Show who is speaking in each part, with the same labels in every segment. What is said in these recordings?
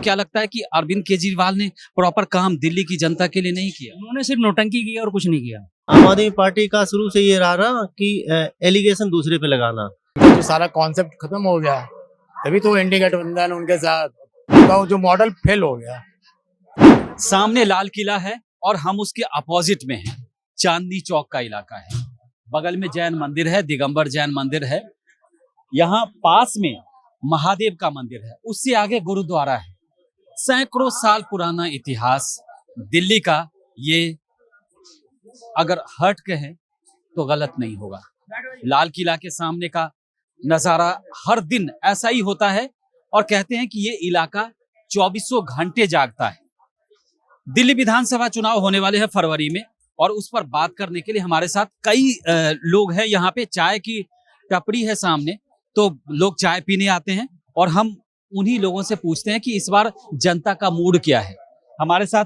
Speaker 1: क्या लगता है कि अरविंद केजरीवाल ने प्रॉपर काम दिल्ली की जनता के लिए नहीं किया?
Speaker 2: उन्होंने सिर्फ नौटंकी की और कुछ नहीं किया।
Speaker 3: आम आदमी पार्टी का शुरू से ये रहा ना कि एलिगेशन दूसरे पे लगाना।
Speaker 4: जो सारा कॉन्सेप्ट खत्म हो गया, तभी तो इंडिया गठबंधन उनके साथ, उनका जो मॉडल फेल हो गया।
Speaker 1: सामने लाल किला है और हम उसके अपोजिट में हैं। चांदनी चौक का इलाका है, बगल में जैन मंदिर है, दिगंबर जैन मंदिर है, यहाँ पास में महादेव का मंदिर है, उससे आगे गुरुद्वारा है। सैकड़ों साल पुराना इतिहास दिल्ली का, ये अगर हट कहें तो गलत नहीं होगा। लाल किला के सामने का नजारा हर दिन ऐसा ही होता है और कहते हैं कि ये इलाका 24 घंटे जागता है। दिल्ली विधानसभा चुनाव होने वाले हैं फरवरी में, और उस पर बात करने के लिए हमारे साथ कई लोग हैं। यहाँ पे चाय की टपरी है सामने, तो लोग चाय पीने आते हैं और हम उन्हीं लोगों से पूछते हैं कि इस बार जनता का मूड क्या है। हमारे साथ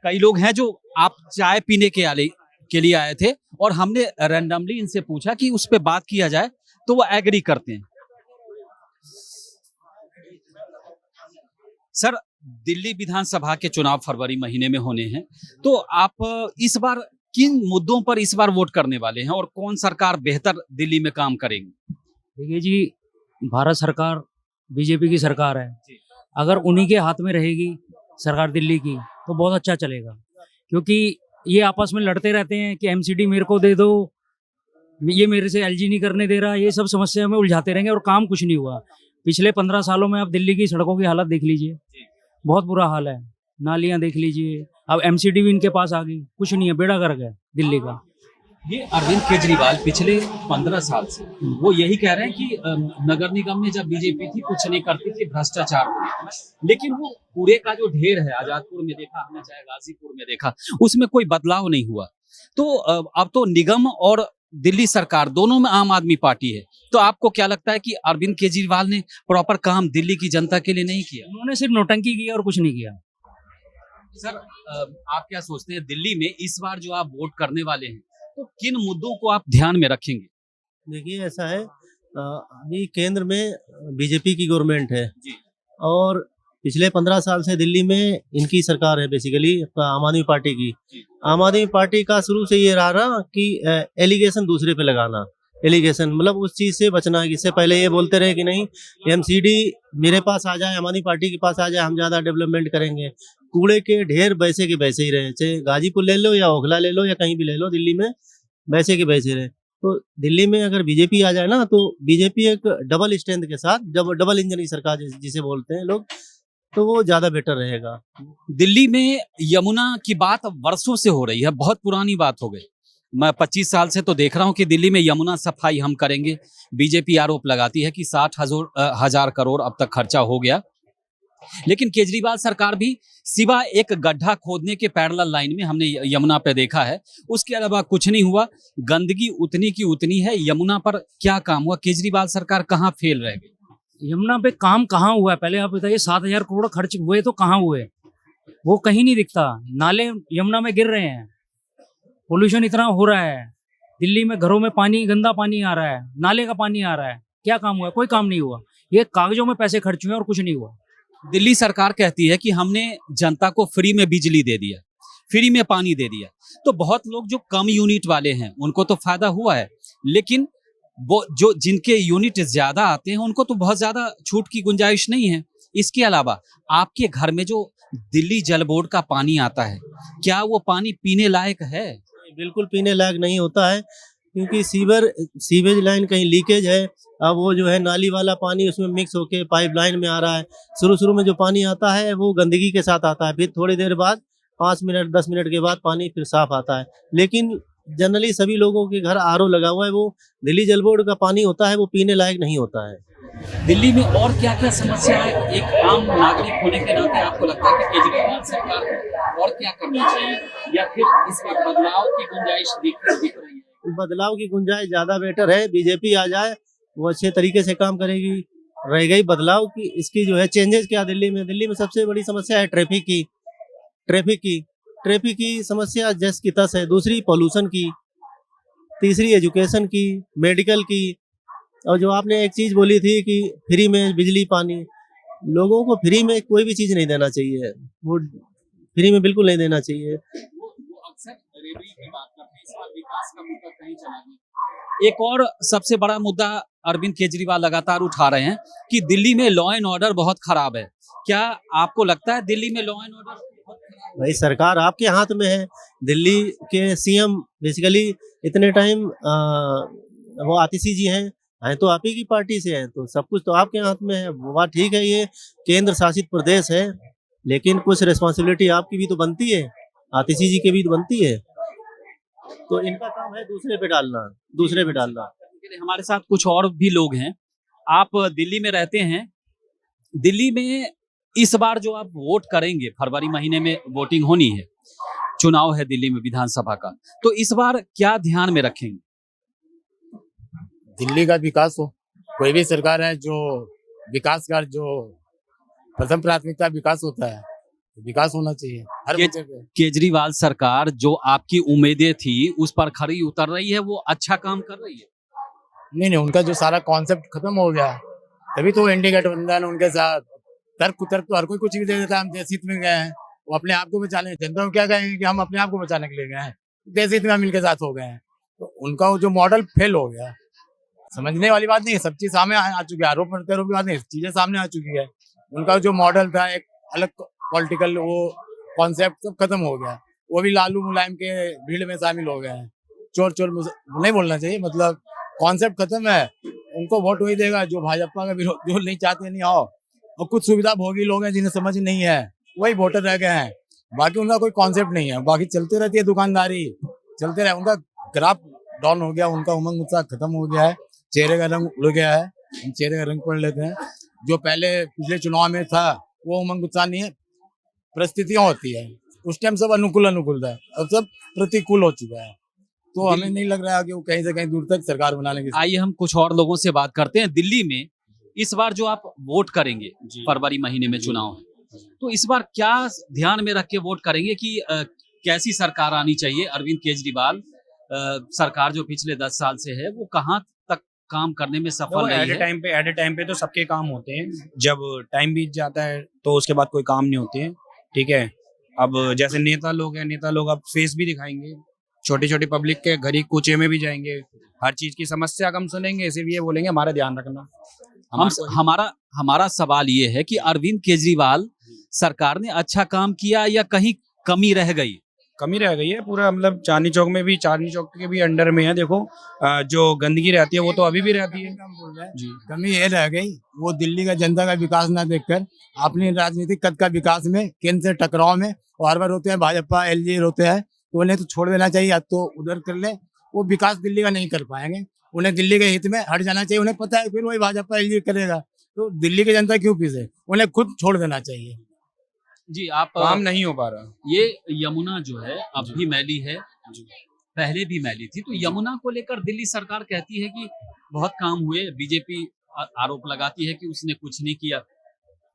Speaker 1: कई लोग हैं जो आप चाय पीने के लिए आए थे और हमने रैंडमली इनसे पूछा कि उस पर बात किया जाए, तो वो एग्री करते हैं। सर, दिल्ली विधानसभा के चुनाव फरवरी महीने में होने हैं, तो आप इस बार किन मुद्दों पर इस बार वोट करने वाले हैं और कौन सरकार बेहतर दिल्ली में काम करेगी?
Speaker 2: देखिए जी, भारत सरकार बीजेपी की सरकार है। अगर उन्हीं के हाथ में रहेगी सरकार दिल्ली की तो बहुत अच्छा चलेगा, क्योंकि ये आपस में लड़ते रहते हैं कि एमसीडी मेरे को दे दो, ये मेरे से एलजी नहीं करने दे रहा। ये सब समस्या में उलझाते रहेंगे और काम कुछ नहीं हुआ। पिछले 15 सालों में आप दिल्ली की सड़कों की हालत देख लीजिए, बहुत बुरा हाल है। नालियां देख लीजिए, अब एमसीडी भी इनके पास आ गई, कुछ नहीं है, बेड़ा गर्क है दिल्ली का।
Speaker 1: ये अरविंद केजरीवाल पिछले 15 साल से वो यही कह रहे हैं कि नगर निगम में जब बीजेपी थी कुछ नहीं करती थी, भ्रष्टाचार हो, लेकिन वो कूड़े का जो ढेर है, आजादपुर में देखा हमने, चाहे गाजीपुर में देखा, उसमें कोई बदलाव नहीं हुआ। तो अब तो निगम और दिल्ली सरकार दोनों में आम आदमी पार्टी है, तो आपको क्या लगता है कि अरविंद केजरीवाल ने प्रॉपर काम दिल्ली की जनता के लिए नहीं किया?
Speaker 2: उन्होंने सिर्फ नौटंकी की और कुछ नहीं किया।
Speaker 1: सर, आप क्या सोचते हैं दिल्ली में इस बार जो आप वोट करने वाले हैं, तो किन मुद्दों को आप ध्यान में रखेंगे?
Speaker 3: देखिए, ऐसा है, अभी केंद्र में बीजेपी की गवर्नमेंट है
Speaker 1: जी।
Speaker 3: और पिछले 15 साल से दिल्ली में इनकी सरकार है, बेसिकली आम आदमी पार्टी की। आम आदमी पार्टी का शुरू से ये रहा ना कि एलिगेशन दूसरे पे लगाना। एलिगेशन मतलब उस चीज़ से बचना। इससे पहले ये बोलते रहे कि नहीं, एमसीडी मेरे पास आ जाए, आम आदमी पार्टी के पास आ जाए, हम ज़्यादा डेवलपमेंट करेंगे। कूड़े के ढेर वैसे के वैसे ही रहे, चाहे गाजीपुर ले लो या ओखला ले लो या कहीं भी ले लो, दिल्ली में वैसे के वैसे रहे। तो दिल्ली में अगर बीजेपी आ जाए ना, तो बीजेपी एक डबल स्ट्रेंथ के साथ, डबल इंजन की सरकार जिसे बोलते हैं लोग, तो वो ज़्यादा बेटर रहेगा।
Speaker 1: दिल्ली में यमुना की बात वर्षों से हो रही है, बहुत पुरानी बात हो गई। मैं 25 साल से तो देख रहा हूं कि दिल्ली में यमुना सफाई हम करेंगे। बीजेपी आरोप लगाती है कि 60,000 करोड़ अब तक खर्चा हो गया, लेकिन केजरीवाल सरकार भी सिवा एक गड्ढा खोदने के पैरेलल लाइन में हमने यमुना पे देखा है, उसके अलावा कुछ नहीं हुआ। गंदगी उतनी की उतनी है। यमुना पर क्या काम हुआ? केजरीवाल सरकार कहाँ फेल रह गई?
Speaker 2: यमुना पे काम कहाँ हुआ है, पहले आप बताइए। 7,000 करोड़ खर्च हुए तो कहाँ हुए? वो कहीं नहीं दिखता। नाले यमुना में गिर रहे हैं, पोल्यूशन इतना हो रहा है, दिल्ली में घरों में पानी, गंदा पानी आ रहा है, नाले का पानी आ रहा है। क्या काम हुआ? कोई काम नहीं हुआ। ये कागजों में पैसे खर्च हुए और कुछ नहीं हुआ।
Speaker 1: दिल्ली सरकार कहती है कि हमने जनता को फ्री में बिजली दे दिया, फ्री में पानी दे दिया, तो बहुत लोग जो कम यूनिट वाले हैं उनको तो फायदा हुआ है, लेकिन वो जो जिनके यूनिट ज्यादा आते हैं उनको तो बहुत ज्यादा छूट की गुंजाइश नहीं है। इसके अलावा आपके घर में जो दिल्ली जल बोर्ड का पानी आता है, क्या वो पानी पीने लायक है?
Speaker 3: बिल्कुल पीने लायक नहीं होता है, क्योंकि सीवेज लाइन कहीं लीकेज है। अब वो जो है नाली वाला पानी उसमें मिक्स होके पाइपलाइन में आ रहा है। शुरू में जो पानी आता है वो गंदगी के साथ आता है, फिर थोड़ी देर बाद 5 मिनट 10 मिनट के बाद पानी फिर साफ आता है। लेकिन जनरली सभी लोगों के घर आरओ लगा हुआ है, वो दिल्ली जल बोर्ड का पानी होता है, वो पीने लायक नहीं होता है।
Speaker 1: दिल्ली में और क्या क्या समस्या है? एक आम नागरिक होने के नाते आपको लगता है कि केजरीवाल सरकार को और क्या करना चाहिए, या फिर इस पर बदलाव की गुंजाइश दिख रही है?
Speaker 3: बदलाव की गुंजाइश ज़्यादा बेटर है। बीजेपी आ जाए, वो अच्छे तरीके से काम करेगी। रह गई बदलाव की, इसकी जो है चेंजेस क्या दिल्ली में सबसे बड़ी समस्या है ट्रैफिक की समस्या जस की तस है। दूसरी पॉल्यूशन की, तीसरी एजुकेशन की, मेडिकल की, और जो आपने एक चीज़ बोली थी कि फ्री में बिजली पानी, लोगों को फ्री में कोई भी चीज नहीं देना चाहिए, वो फ्री में बिल्कुल नहीं देना चाहिए।
Speaker 1: वो अक्सर रेलवे की बात करते हैं, इस बार विकास का मुद्दा कहीं चला गया। एक और सबसे बड़ा मुद्दा अरविंद केजरीवाल लगातार उठा रहे हैं कि दिल्ली में लॉ एंड ऑर्डर बहुत खराब है। क्या आपको लगता है दिल्ली में लॉ एंड ऑर्डर?
Speaker 3: भाई सरकार आपके हाथ में है, दिल्ली के सीएम बेसिकली इतने टाइम वो आतिशी जी हैं तो आप ही की पार्टी से हैं, तो सब कुछ तो आपके हाथ में है। वो बात ठीक है, ये केंद्र शासित प्रदेश है, लेकिन कुछ रिस्पॉन्सिबिलिटी आपकी भी तो बनती है, आतिशी जी की भी तो बनती है। तो इनका काम है दूसरे पे डालना, दूसरे पे डालना।
Speaker 1: हमारे साथ कुछ और भी लोग हैं। आप दिल्ली में रहते हैं, दिल्ली में इस बार जो आप वोट करेंगे, फरवरी महीने में वोटिंग होनी है, चुनाव है दिल्ली में विधानसभा का, तो इस बार क्या ध्यान में रखेंगे?
Speaker 4: दिल्ली का विकास हो, कोई भी सरकार है जो विकास का जो प्रथम प्राथमिकता विकास होता है, तो विकास होना चाहिए हर
Speaker 1: के-
Speaker 4: मुद्दे पे।
Speaker 1: केजरीवाल सरकार जो आपकी उम्मीदें थी उस पर खरी उतर रही है, वो अच्छा काम कर रही है?
Speaker 4: नहीं, उनका जो सारा कॉन्सेप्ट खत्म हो गया, तभी तो इंडिया गठबंधन उनके साथ तर्क कुतर्क तो हर कोई कुछ भी दे देता है। हम देश हित में गए हैं, वो अपने आप को बचाने, जनता को क्या कहेंगे कि हम अपने आप को बचाने के लिए गए हैं, देश हित में हम इनके साथ हो गए हैं। तो उनका वो जो मॉडल फेल हो गया, समझने वाली बात नहीं है, सब चीज सामने आ चुकी है, आरोप प्रत्यारोप की बात नहीं, चीजें सामने आ चुकी है। उनका जो मॉडल था, एक अलग पॉलिटिकल वो कॉन्सेप्ट सब खत्म हो गया। वो भी लालू मुलायम के भीड़ में शामिल हो गए हैं। चोर चोर नहीं बोलना चाहिए, मतलब कॉन्सेप्ट खत्म है। उनको वोट वही देगा जो भाजपा का विरोध, जो नहीं चाहते नहीं आओ, और कुछ सुविधा भोगी लोग हैं जिन्हें समझ नहीं है, वही वोटर रह गए हैं। बाकी उनका कोई कॉन्सेप्ट नहीं है, बाकी चलते रहती है दुकानदारी, चलते रहे। उनका ग्राफ डाउन हो गया, उनका उमंग उत्साह खत्म हो गया है, चेहरे का रंग उड़ गया है। हम चेहरे का रंग पढ़ लेते हैं। जो पहले पिछले चुनाव में था वो उमंग उत्साह नहीं है, परिस्थितियां होती है, उस टाइम सब अनुकूल था, अब सब प्रतिकूल हो चुका है। तो हमें नहीं लग रहा है कि वो कहीं से कहीं दूर तक सरकार बनाने की।
Speaker 1: आइए हम कुछ और लोगों से बात करते हैं। दिल्ली में इस बार जो आप वोट करेंगे, फरवरी महीने में चुनाव है, तो इस बार क्या ध्यान में रख के वोट करेंगे कि कैसी सरकार आनी चाहिए? अरविंद केजरीवाल सरकार जो पिछले 10 साल से है, वो कहाँ तक काम करने में सफल रही है?
Speaker 5: एट ए टाइम पे तो सबके काम होते हैं, जब टाइम बीत जाता है तो उसके बाद कोई काम नहीं होते हैं। ठीक है, अब जैसे नेता लोग हैं, नेता लोग अब फेस भी दिखाएंगे, छोटी छोटी पब्लिक के गरीब कूचे में भी जाएंगे, हर चीज की समस्या कम सुनेंगे, सिर्फ ये बोलेंगे हमारा ध्यान रखना।
Speaker 1: हमारा सवाल ये है कि अरविंद केजरीवाल सरकार ने अच्छा काम किया या कहीं कमी रह गई?
Speaker 5: कमी रह गई है पूरा, मतलब चांदनी चौक में भी, चांदनी चौक के भी अंडर में है, देखो जो गंदगी रहती है वो तो अभी भी रहती है जी।
Speaker 4: कमी ये रह गई, वो दिल्ली का जनता का विकास ना देखकर अपनी राजनीतिक कद का विकास में, केंद्र से टकराव में, और बार होते हैं भाजपा एलजे होते हैं, तो उन्हें तो छोड़ देना चाहिए, या तो उधर कर ले। वो विकास दिल्ली का नहीं कर पाएंगे, उन्हें दिल्ली के हित में हट जाना चाहिए। उन्हें पता है फिर वही भाजपा एलजे करेगा, तो दिल्ली की जनता क्यों पीछे, उन्हें खुद छोड़ देना चाहिए।
Speaker 1: जी, आप
Speaker 5: काम नहीं हो पा रहा।
Speaker 1: ये यमुना जो है अब भी मैली है, पहले भी मैली थी, तो यमुना को लेकर दिल्ली सरकार कहती है कि बहुत काम हुए, बीजेपी आरोप लगाती है कि उसने कुछ नहीं किया।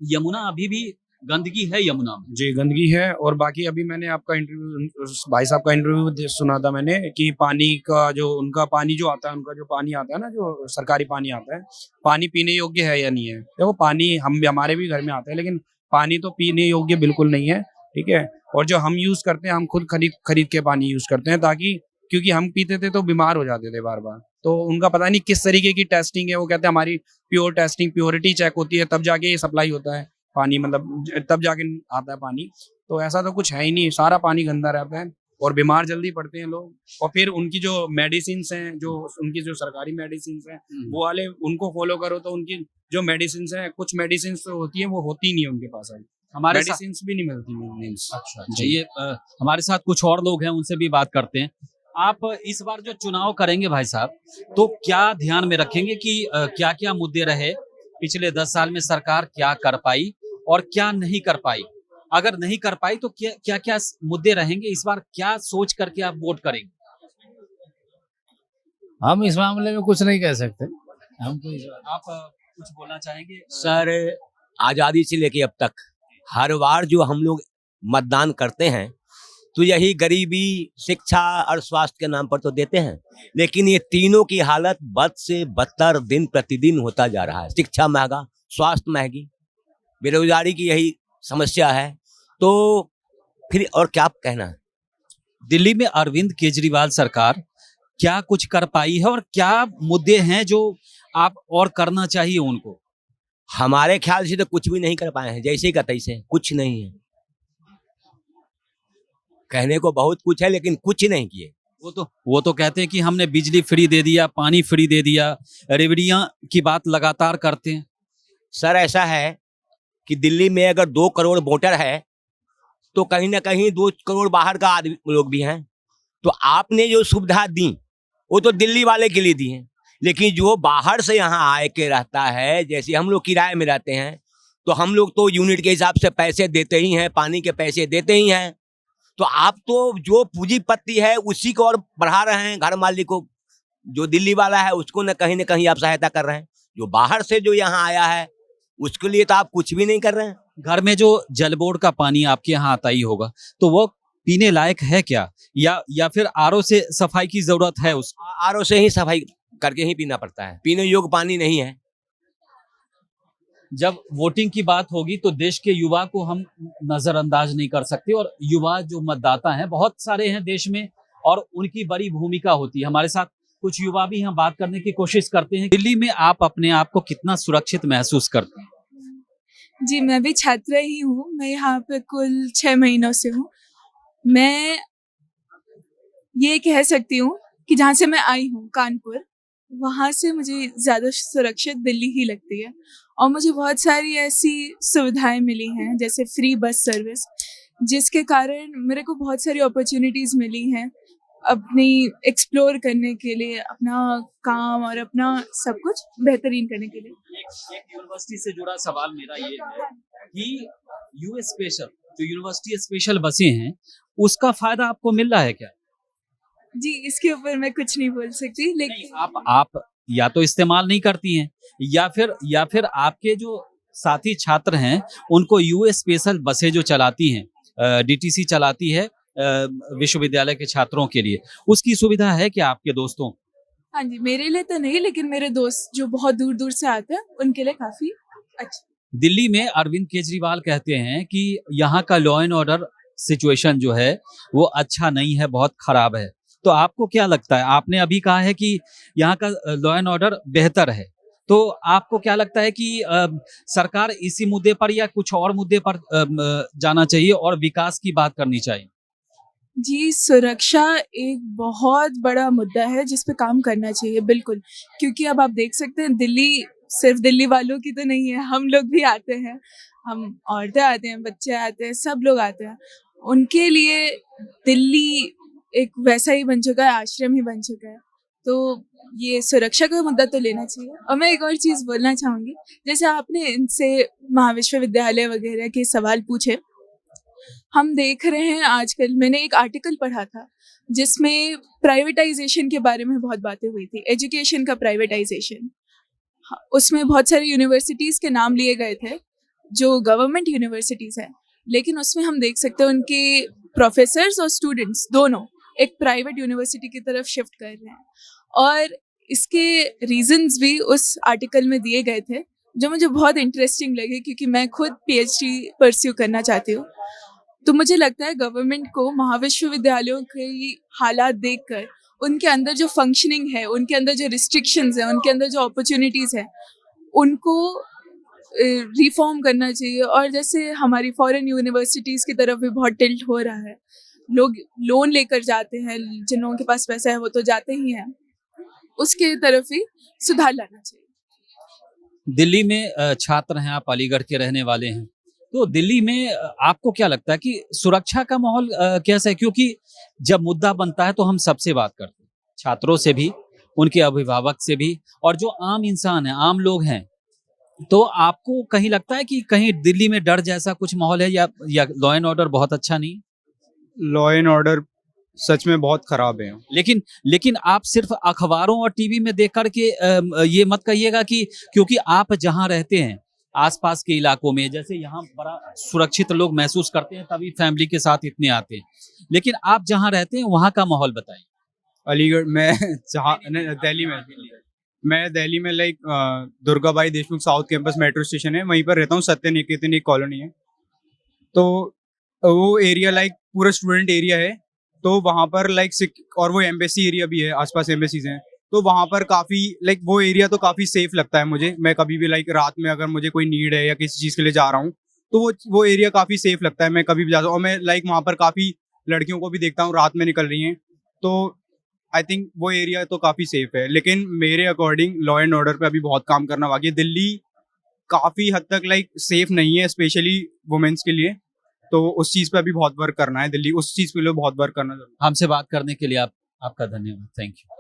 Speaker 1: यमुना अभी भी गंदगी है यमुना में।
Speaker 5: जी गंदगी है, और बाकी अभी मैंने आपका इंटरव्यू, भाई साहब का इंटरव्यू सुना था मैंने कि पानी का जो उनका पानी जो आता है, उनका जो पानी आता है ना, जो सरकारी पानी आता है, पानी पीने योग्य है या नहीं है। देखो पानी हमारे भी घर में आता है, लेकिन पानी तो पीने योग्य बिल्कुल नहीं है। ठीक है, और जो हम यूज करते हैं, हम खुद खरीद के पानी यूज करते हैं, ताकि क्योंकि हम पीते थे तो बीमार हो जाते थे बार बार। तो उनका पता नहीं किस तरीके की टेस्टिंग है, वो कहते हैं हमारी प्योर टेस्टिंग, प्योरिटी चेक होती है, तब जाके ये सप्लाई होता है पानी, मतलब तब जाके आता है पानी। तो ऐसा तो कुछ है ही नहीं, सारा पानी गंदा रहता है और बीमार जल्दी पड़ते हैं लोग। और फिर उनकी जो मेडिसिन हैं, जो उनकी जो सरकारी मेडिसिन हैं, वो वाले उनको फॉलो करो तो उनकी जो मेडिसिन हैं, कुछ मेडिसिन तो होती है वो होती नहीं है उनके पास,
Speaker 1: हमारे
Speaker 5: मेडिसिन भी नहीं मिलती।
Speaker 1: अच्छा, ये हमारे साथ कुछ और लोग हैं, उनसे भी बात करते हैं। आप इस बार जो चुनाव करेंगे भाई साहब, तो क्या ध्यान में रखेंगे कि क्या क्या मुद्दे रहे पिछले 10 साल में, सरकार क्या कर पाई और क्या नहीं कर पाई? अगर नहीं कर पाई तो क्या क्या मुद्दे रहेंगे? इस बार क्या सोच करके आप वोट करेंगे?
Speaker 6: हम इस मामले में कुछ नहीं कह सकते। हम
Speaker 1: आप कुछ बोलना चाहेंगे?
Speaker 7: सर, आज़ादी से लेके अब तक हर बार जो हम लोग मतदान करते हैं तो यही गरीबी, शिक्षा और स्वास्थ्य के नाम पर तो देते हैं, लेकिन ये तीनों की हालत बद से बदतर दिन प्रतिदिन होता जा रहा है। शिक्षा महंगा, स्वास्थ्य महंगी, बेरोजगारी की यही समस्या है, तो फिर और क्या कहना है।
Speaker 1: दिल्ली में अरविंद केजरीवाल सरकार क्या कुछ कर पाई है और क्या मुद्दे हैं जो आप और करना चाहिए उनको?
Speaker 7: हमारे ख्याल से तो कुछ भी नहीं कर पाए हैं, जैसे का तैसे, कुछ नहीं है। कहने को बहुत कुछ है लेकिन कुछ नहीं किए।
Speaker 1: वो तो कहते हैं कि हमने बिजली फ्री दे दिया, पानी फ्री दे दिया, रेवड़ियां की बात लगातार करते हैं।
Speaker 7: सर ऐसा है कि दिल्ली में अगर 2 करोड़ वोटर है तो कहीं ना कहीं 2 करोड़ बाहर का आदमी लोग भी हैं। तो आपने जो सुविधा दी वो तो दिल्ली वाले के लिए दी है, लेकिन जो बाहर से यहाँ आए के रहता है, जैसे हम लोग किराए में रहते हैं तो हम लोग तो यूनिट के हिसाब से पैसे देते ही हैं, पानी के पैसे देते ही हैं। तो आप तो जो पूंजीपति है उसी को और बढ़ा रहे हैं, घर मालिक को, जो दिल्ली वाला है उसको न कहीं आप सहायता कर रहे हैं। जो बाहर से जो यहाँ आया है उसके लिए तो आप कुछ भी नहीं कर रहे हैं।
Speaker 1: घर में जो जल बोर्ड का पानी आपके यहाँ आता ही होगा, तो वो पीने लायक है क्या, या फिर आरओ से सफाई की जरूरत है? उसको
Speaker 7: आरओ से ही सफाई करके ही पीना पड़ता है, पीने योग्य पानी नहीं है।
Speaker 1: जब वोटिंग की बात होगी तो देश के युवा को हम नजरअंदाज नहीं कर सकते, और युवा जो मतदाता हैं बहुत सारे हैं देश में और उनकी बड़ी भूमिका होती है। हमारे साथ कुछ युवा भी यहाँ बात करने की कोशिश करते हैं। दिल्ली में आप अपने आप को कितना सुरक्षित महसूस करते हैं?
Speaker 8: जी, मैं भी छात्रा ही हूँ। मैं यहाँ पे कुल 6 महीनों से हूँ। मैं ये कह सकती हूँ कि जहाँ से मैं आई हूँ, कानपुर, वहाँ से मुझे ज़्यादा सुरक्षित दिल्ली ही लगती है। और मुझे बहुत सारी ऐसी सुविधाएं मिली हैं, जैसे फ्री बस सर्विस, जिसके कारण मेरे को बहुत सारी अपॉर्चुनिटीज़ मिली हैं अपनी एक्सप्लोर करने के लिए, अपना काम और अपना सब कुछ बेहतरीन करने के लिए।
Speaker 1: एक यूनिवर्सिटी से जुड़ा सवाल मेरा ये है कि यूएस स्पेशल, जो यूनिवर्सिटी स्पेशल बसें हैं, उसका फायदा आपको मिल रहा है क्या?
Speaker 8: जी, इसके ऊपर मैं कुछ नहीं बोल सकती, लेकिन
Speaker 1: आप या तो इस्तेमाल नहीं करती हैं, या फिर आपके जो साथी छात्र हैं उनको यूएस स्पेशल बसें जो चलाती हैं, डीटीसी चलाती है विश्वविद्यालय के छात्रों के लिए, उसकी सुविधा है क्या आपके दोस्तों?
Speaker 8: हाँ जी, मेरे लिए तो नहीं, लेकिन मेरे दोस्त जो बहुत दूर दूर से आते हैं उनके लिए काफी अच्छा।
Speaker 1: दिल्ली में अरविंद केजरीवाल कहते हैं कि यहाँ का लॉ एंड ऑर्डर सिचुएशन जो है वो अच्छा नहीं है, बहुत खराब है। तो आपको क्या लगता है? आपने अभी कहा है कि यहाँ का लॉ एंड ऑर्डर बेहतर है, तो आपको क्या लगता है कि सरकार इसी मुद्दे पर या कुछ और मुद्दे पर जाना चाहिए और विकास की बात करनी चाहिए?
Speaker 8: जी, सुरक्षा एक बहुत बड़ा मुद्दा है जिस पे काम करना चाहिए, बिल्कुल। क्योंकि अब आप देख सकते हैं, दिल्ली सिर्फ दिल्ली वालों की तो नहीं है, हम लोग भी आते हैं, हम औरतें आते हैं, बच्चे आते हैं, सब लोग आते हैं। उनके लिए दिल्ली एक वैसा ही बन चुका है, आश्रम ही बन चुका है। तो ये सुरक्षा का मुद्दा तो लेना चाहिए। और मैं एक और चीज़ बोलना चाहूँगी, जैसे आपने इनसे महाविश्वविद्यालय वगैरह के सवाल पूछे, हम देख रहे हैं आजकल, मैंने एक आर्टिकल पढ़ा था जिसमें प्राइवेटाइजेशन के बारे में बहुत बातें हुई थी, एजुकेशन का प्राइवेटाइजेशन। उसमें बहुत सारी यूनिवर्सिटीज़ के नाम लिए गए थे जो गवर्नमेंट यूनिवर्सिटीज़ हैं, लेकिन उसमें हम देख सकते हैं उनके प्रोफेसर्स और स्टूडेंट्स दोनों एक प्राइवेट यूनिवर्सिटी की तरफ शिफ्ट कर रहे हैं। और इसके रीजंस भी उस आर्टिकल में दिए गए थे, जो मुझे बहुत इंटरेस्टिंग लगे, क्योंकि मैं खुद पीएचडी परस्यू करना चाहती हूँ। तो मुझे लगता है गवर्नमेंट को महाविश्वविद्यालयों के हालात देखकर उनके अंदर जो फंक्शनिंग है, उनके अंदर जो रिस्ट्रिक्शंस हैं, उनके अंदर जो अपॉर्चुनिटीज़ हैं, उनको रिफॉर्म करना चाहिए। और जैसे हमारी फॉरेन यूनिवर्सिटीज़ की तरफ भी बहुत टिल्ट हो रहा है, लोग लोन लेकर जाते हैं, जिन लोगों के पास पैसा है वो तो जाते ही हैं, उसके तरफ ही सुधार लाना चाहिए।
Speaker 1: दिल्ली में छात्र हैं, आप अलीगढ़ के रहने वाले हैं, तो दिल्ली में आपको क्या लगता है कि सुरक्षा का माहौल कैसा है? क्योंकि जब मुद्दा बनता है तो हम सबसे बात करते हैं, छात्रों से भी, उनके अभिभावक से भी, और जो आम इंसान है, आम लोग हैं। तो आपको कहीं लगता है कि कहीं दिल्ली में डर जैसा कुछ माहौल है, या लॉ एंड ऑर्डर बहुत अच्छा नहीं?
Speaker 9: लॉ एंड ऑर्डर सच में बहुत खराब है।
Speaker 1: लेकिन आप सिर्फ अखबारों और टीवी में देख करके ये मत कहिएगा कि क्योंकि आप जहां रहते हैं आसपास के इलाकों में, जैसे यहाँ बड़ा सुरक्षित लोग महसूस करते हैं तभी फैमिली के साथ इतने आते हैं, लेकिन आप जहाँ रहते हैं वहाँ का माहौल बताइए।
Speaker 9: अलीगढ़ में जहाँ दिल्ली में मैं दिल्ली में like Durgabai Deshmukh south campus metro station है, वहीं पर रहता हूँ। सत्य निकेतन एक कॉलोनी है, तो वो एरिया लाइक पूरा स्टूडेंट एरिया है। तो वहाँ पर लाइक और वो एम्बेसी एरिया भी है, आसपास एम्बेसीज हैं। तो वहाँ पर काफ़ी लाइक वो एरिया तो काफ़ी सेफ लगता है मुझे। मैं कभी भी लाइक रात में अगर मुझे कोई नीड है या किसी चीज़ के लिए जा रहा हूँ तो वो एरिया काफ़ी सेफ लगता है। मैं कभी भी जाता हूँ और मैं लाइक वहाँ पर काफ़ी लड़कियों को भी देखता हूँ रात में निकल रही हैं। तो आई थिंक वो एरिया तो काफ़ी सेफ है। लेकिन मेरे अकॉर्डिंग लॉ एंड ऑर्डर पे अभी बहुत काम करना बाकी है। दिल्ली काफ़ी हद तक लाइक सेफ नहीं है, स्पेशली वुमेन्स के लिए। तो उस चीज़ पे अभी बहुत वर्क करना है। दिल्ली उस चीज़ के लिए बहुत वर्क करना जरूरी है।
Speaker 1: हमसे बात करने के लिए आपका धन्यवाद। Thank you.